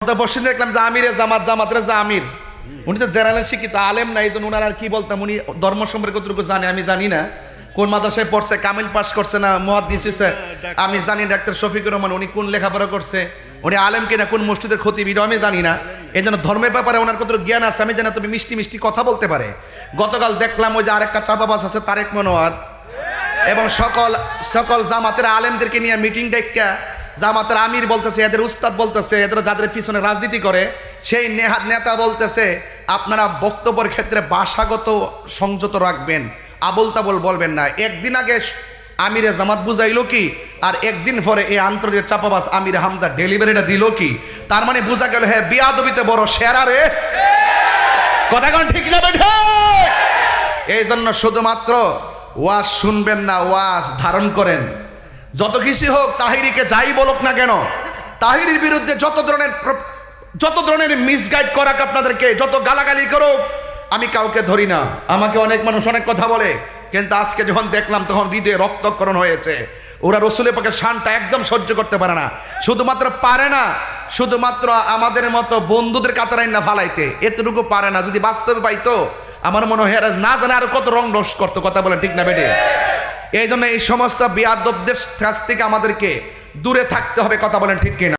বসে দেখলাম যে আমিরে জামাত জামাতের যে আমির উনি তো জেনারেল শিক্ষিত আলেম না, এই জন্য উনার আর কি বলতাম, উনি ধর্ম সম্পর্কে কতটুকু জানে আমি জানি না, কোন মাদ্রাসায় পড়ছে, কামিল পাস করছে না মুহাদ্দিস হইছে আমি জানি, ডাক্তার শফিকুর রহমান উনি কোন লেখাপড়া করছে, উনি আলেম কিনা, কোন মসজিদের খতিব এটাও আমি জানি না, এই জন্য ধর্মের ব্যাপারে ওনার কতটুকু জ্ঞান আছে আমি জানি, তবে মিষ্টি মিষ্টি কথা বলতে পারে। গতকাল দেখলাম ওই যে আরেকটা চাপাবাজ আছে তারেক মনোয়ার এবং সকল জামাতের আলেমদেরকে নিয়ে মিটিং ডেকা জামাতের আমির বলতেছে, এদের উস্তাদ বলতেছে, এদের যাদের পিছনে রাজনীতি করে সেই নেতা বলতেছে আপনারা বক্তব্যের ক্ষেত্রে ভাষাগত সংযত রাখবেন, আবল তাবল বলবেন না। একদিন আগে আমিরে জামাত বুঝাইলো কি, আর একদিন পরে এই আন্তর্জাতিক চাপাবাজ আমির হামজা ডেলিভারিটা দিল কি, তার মানে বোঝা গেল হ্যাঁ বিয়াদবিতে বড় সেরা রে, কথা কোন ঠিক না বেঠে। এই জন্য শুধুমাত্র ওয়াজ শুনবেন না, ওয়াজ ধারণ করেন। যত কিছু হোক, তাহিরিকে যাই বলুক না কেন, তাহিরির বিরুদ্ধে যত ধরনের মিসগাইড করাক আপনাদেরকে, যত গালাগালি করুক, আমি কাউকে ধরি না। আমাকে অনেক মানুষ অনেক কথা বলে, কিন্তু আজকে যখন দেখলাম তখন হৃদয়ে রক্তক্ষরণ হয়েছে। ওরা রসুলের পক্ষে শানটা একদম সহ্য করতে পারে না, শুধুমাত্র পারে না, শুধুমাত্র আমাদের মতো বন্ধুদের কাতারাই না ফালাইতে, এতটুকু পারে না। যদি বাস্তবে পাইতো আমার মনে হয় না জানে আরো কত রং রস করতো, কথা বলে ঠিক না বেটে। এই জন্য এই সমস্ত বিয়াদবদের কাছ থেকে আমাদেরকে দূরে থাকতে হবে, কথা বলেন ঠিক কিনা।